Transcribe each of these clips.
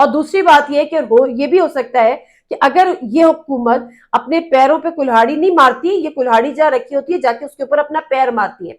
اور دوسری بات یہ کہ یہ بھی ہو سکتا ہے کہ اگر یہ حکومت اپنے پیروں پہ کلہاڑی نہیں مارتی، یہ کلہاڑی جہاں رکھی ہوتی ہے جا کے اس کے اوپر اپنا پیر مارتی ہے.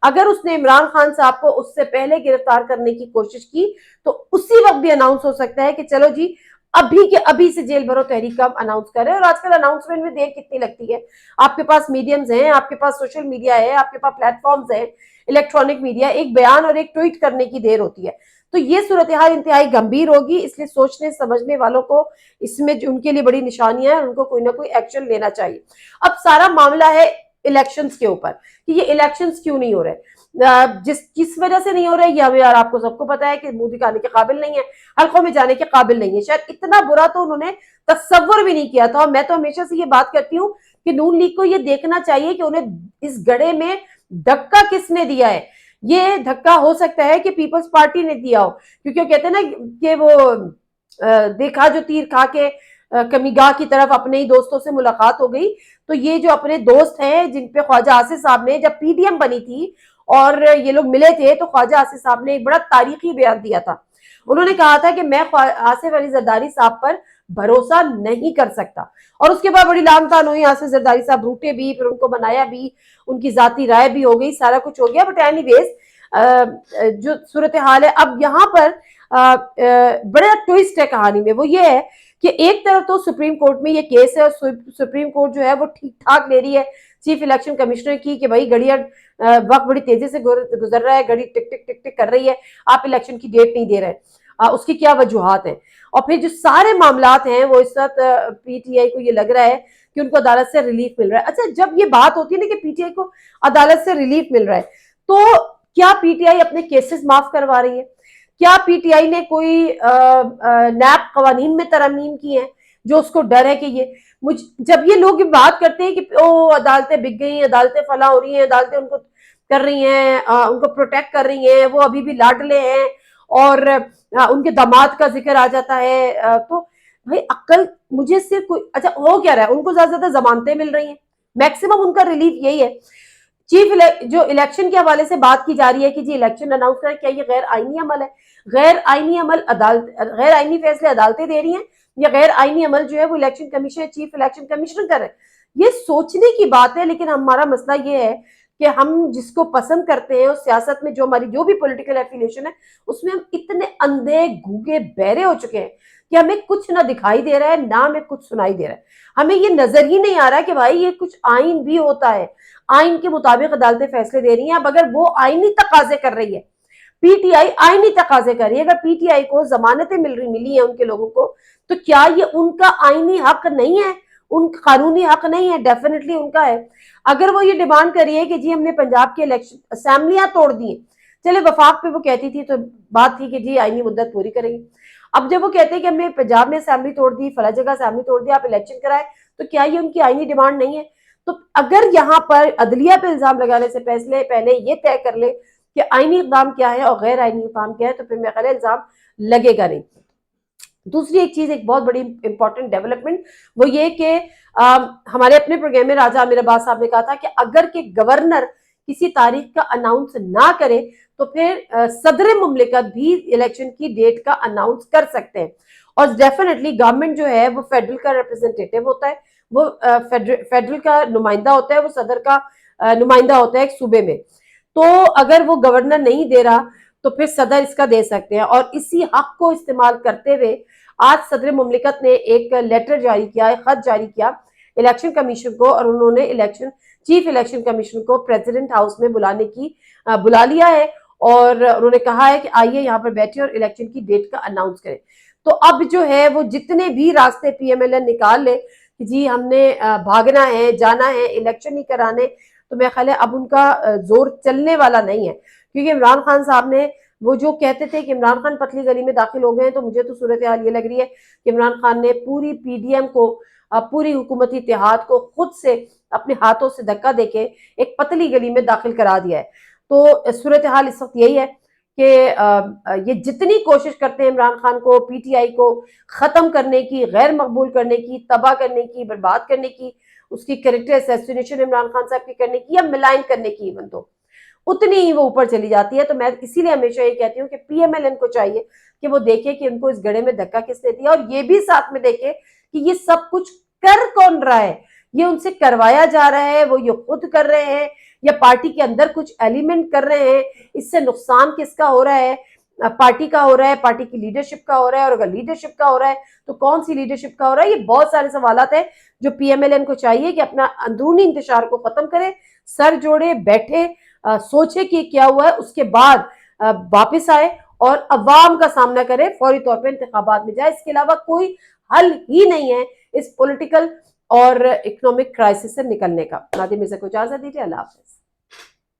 اگر اس نے عمران خان صاحب کو اس سے پہلے گرفتار کرنے کی کوشش کی تو اسی وقت بھی اناؤنس ہو سکتا ہے کہ چلو جی ابھی کے ابھی سے جیل بھرو تحریک کا اناؤنس کر رہے ہیں. اور آج کل اناؤنسمنٹ میں دیر کتنی لگتی ہے؟ آپ کے پاس میڈیمز ہیں، آپ کے پاس سوشل میڈیا ہے، آپ کے پاس پلیٹ فارمز ہیں، الیکٹرانک میڈیا. ایک بیان اور ایک ٹویٹ کرنے کی دیر ہوتی ہے. تو یہ صورتحال انتہائی گمبھیر ہوگی، اس لیے سوچنے سمجھنے والوں کو اس میں جو ان کے لیے بڑی نشانیاں ہیں ان کو کوئی نہ کوئی ایکشن لینا چاہیے. اب سارا معاملہ ہے الیکشنز کے اوپر کہ یہ الیکشنز کیوں نہیں ہو رہے، کس وجہ سے نہیں ہو رہے یہ ہمیں اور آپ کو سب کو پتا ہے کہ منہ دکھانے کے قابل نہیں ہے، حلقوں میں جانے کے قابل نہیں ہے. شاید اتنا برا تو انہوں نے تصور بھی نہیں کیا تھا. اور میں تو ہمیشہ سے یہ بات کرتی ہوں کہ نون لیگ کو یہ دیکھنا چاہیے کہ انہیں اس گڑھے میں دھکا کس نے دیا ہے. یہ دھکا ہو سکتا ہے کہ پیپلز پارٹی نے دیا ہو، کیونکہ وہ کہتے ہیں نا کہ وہ دیکھا جو تیر کھا کے کمیگاہ کی طرف اپنے ہی دوستوں سے ملاقات ہو گئی. تو یہ جو اپنے دوست ہیں جن پہ خواجہ آصف صاحب نے جب پی ڈی ایم بنی تھی اور یہ لوگ ملے تھے تو خواجہ آصف صاحب نے ایک بڑا تاریخی بیان دیا تھا. انہوں نے کہا تھا کہ میں آصف علی زرداری صاحب پر بھروسہ نہیں کر سکتا. اور اس کے بعد بڑی لام تان ہوئی، آصف زرداری صاحب روٹے بھی، پھر ان کو بنایا بھی، ان کی ذاتی رائے بھی ہو گئی، سارا کچھ ہو گیا. بٹ اینی ویز جو صورتحال ہے اب یہاں پر بڑا ٹویسٹ ہے کہانی میں، وہ یہ ہے کہ ایک طرف تو سپریم کورٹ میں یہ کیس ہے اور سپریم کورٹ جو ہے وہ ٹھیک ٹھاک لے رہی ہے چیف الیکشن کمشنر کی کہ بھائی گھڑیاں وقت بڑی تیزی سے گزر رہا ہے، گھڑی ٹک ٹک ٹک ٹک کر رہی ہے، آپ الیکشن کی ڈیٹ نہیں دے رہے، اس کی کیا وجوہات ہیں. اور پھر جو سارے معاملات ہیں وہ اس وقت پی ٹی آئی کو یہ لگ رہا ہے کہ ان کو عدالت سے ریلیف مل رہا ہے. اچھا جب یہ بات ہوتی ہے نا کہ پی ٹی آئی کو عدالت سے ریلیف مل رہا ہے تو کیا پی ٹی آئی اپنے کیسز معاف کروا رہی ہے؟ کیا پی ٹی آئی نے کوئی نیب قوانین میں ترامیم کی ہیں جو اس کو ڈر ہے کہ یہ جب یہ لوگ بات کرتے ہیں کہ عدالتیں بک گئی، عدالتیں فلاں ہو رہی ہیں، عدالتیں ان کو کر رہی ہیں، ان کو پروٹیکٹ کر رہی ہیں، وہ ابھی بھی لاڈلے ہیں اور ان کے داماد کا ذکر آ جاتا ہے، تو بھائی عقل مجھے صرف کوئی اچھا ہو کیا رہا ہے؟ ان کو زیادہ زیادہ ضمانتیں مل رہی ہیں، میکسیمم ان کا ریلیف یہی ہے. چیف جو الیکشن کے حوالے سے بات کی جا رہی ہے کہ جی الیکشن اناؤنس کریں، کیا یہ غیر آئینی عمل ہے؟ غیر آئینی عمل غیر آئینی فیصلے عدالتیں دے رہی ہیں یا غیر آئینی عمل جو ہے وہ election commission chief election commissioner کر رہے ہیں؟ یہ سوچنے کی بات ہے. لیکن ہمارا مسئلہ یہ ہے کہ ہم جس کو پسند کرتے ہیں اور سیاست میں جو ہماری جو بھی پولیٹیکل ایفیلیشن ہے اس میں ہم اتنے اندھے گھوگے بہرے ہو چکے ہیں کہ ہمیں کچھ نہ دکھائی دے رہا ہے نہ ہمیں کچھ سنائی دے رہا ہے. ہمیں یہ نظر ہی نہیں آ رہا کہ بھائی یہ کچھ آئین بھی ہوتا ہے، آئین کے مطابق عدالتیں فیصلے دے رہی ہیں. اب اگر وہ آئینی تقاضے کر رہی ہے، پی ٹی آئی آئینی تقاضے کر رہی ہے، اگر پی ٹی آئی کو ضمانتیں ملی ہیں ان کے لوگوں کو، تو کیا یہ ان کا آئینی حق نہیں ہے؟ ان کا قانونی حق نہیں ہے؟ ڈیفینیٹلی ان کا ہے. اگر وہ یہ ڈیمانڈ کر رہی ہے کہ جی ہم نے پنجاب کے الیکشن اسمبلیاں توڑ دی ہیں، چلے وفاق پہ وہ کہتی تھی تو بات تھی کہ جی آئینی مدت پوری کریں گے. اب جب وہ کہتے ہیں کہ ہم نے پنجاب میں اسمبلی توڑ دی، فلاں جگہ اسمبلی توڑ دی، آپ الیکشن کرائے، تو کیا یہ ان کی آئینی ڈیمانڈ نہیں ہے؟ تو اگر یہاں پر عدلیہ پہ الزام لگانے سے پہلے یہ طے کر لے کہ آئینی اقدام کیا ہے اور غیر آئینی اقدام کیا ہے تو پھر میرا خیال ہے الزام لگے گا نہیں. دوسری ایک چیز، ایک بہت بڑی امپورٹنٹ ڈیولپمنٹ وہ یہ کہ ہمارے اپنے پروگرام میں راجہ امیر عباس صاحب نے کہا تھا کہ اگر کہ گورنر کسی تاریخ کا اناؤنس نہ کرے تو پھر صدر مملکت بھی الیکشن کی ڈیٹ کا اناؤنس کر سکتے ہیں. اور ڈیفینیٹلی گورنمنٹ جو ہے وہ فیڈرل کا ریپرزینٹیٹیو ہوتا ہے، وہ فیڈرل کا نمائندہ ہوتا ہے، وہ صدر کا نمائندہ ہوتا ہے ایک صوبے میں. تو اگر وہ گورنر نہیں دے رہا تو پھر صدر اس کا دے سکتے ہیں. اور اسی حق کو استعمال کرتے ہوئے آج صدر مملکت نے ایک لیٹر جاری کیا، ایک خط جاری کیا الیکشن کمیشن کو، اور انہوں نے چیف الیکشن کمیشن کو پریزیڈنٹ ہاؤس میں بلا لیا ہے اور انہوں نے کہا ہے کہ آئیے یہاں پر بیٹھے اور الیکشن کی ڈیٹ کا اناؤنس کریں. تو اب جو ہے وہ جتنے بھی راستے پی ایم ایل این نکال لے کہ جی ہم نے بھاگنا ہے، جانا ہے، الیکشن نہیں کرانے، تو میرا خیال ہے اب ان کا زور چلنے والا نہیں ہے. کیونکہ عمران خان صاحب نے وہ جو کہتے تھے کہ عمران خان پتلی گلی میں داخل ہو گئے ہیں، تو مجھے تو صورتحال یہ لگ رہی ہے کہ عمران خان نے پوری پی ڈی ایم کو، پوری حکومتی اتحاد کو خود سے اپنے ہاتھوں سے دھکا دے کے ایک پتلی گلی میں داخل کرا دیا ہے. تو صورتحال اس وقت یہی ہے کہ یہ جتنی کوشش کرتے ہیں عمران خان کو، پی ٹی آئی کو ختم کرنے کی، غیر مقبول کرنے کی، تباہ کرنے کی، برباد کرنے کی، اس کی کریکٹر اسیسینیشن عمران خان صاحب کی کرنے کی یا ملائن کرنے کی، ایون تو اتنی ہی وہ اوپر چلی جاتی ہے. تو میں اسی لیے ہمیشہ یہ کہتی ہوں کہ پی ایم ایل این کو چاہیے کہ وہ دیکھے کہ ان کو اس گڑھے میں دھکا کس نے دیا, اور یہ بھی ساتھ میں دیکھے کہ یہ سب کچھ کر کون رہا ہے. یہ ان سے کروایا جا رہا ہے, وہ یہ خود کر رہے ہیں, یا پارٹی کے اندر کچھ ایلیمنٹ کر رہے ہیں. اس سے نقصان کس کا ہو رہا ہے؟ پارٹی کا ہو رہا ہے, پارٹی کی لیڈرشپ کا ہو رہا ہے, اور اگر لیڈرشپ کا ہو رہا ہے تو کون سی لیڈرشپ کا ہو رہا ہے؟ یہ بہت سارے سوالات ہیں جو پی ایم ایل این کو چاہیے کہ اپنا اندرونی انتشار کو ختم کرے, سر جوڑے بیٹھے, سوچے کہ کیا ہوا ہے, اس کے بعد واپس آئے اور عوام کا سامنا کرے, فوری طور پہ انتخابات میں جائے. اس کے علاوہ کوئی حل ہی نہیں ہے اس پولیٹیکل اور اکنامک کرائسس سے نکلنے کا. نادی مرزا کو اجازت دیجیے, اللہ حافظ.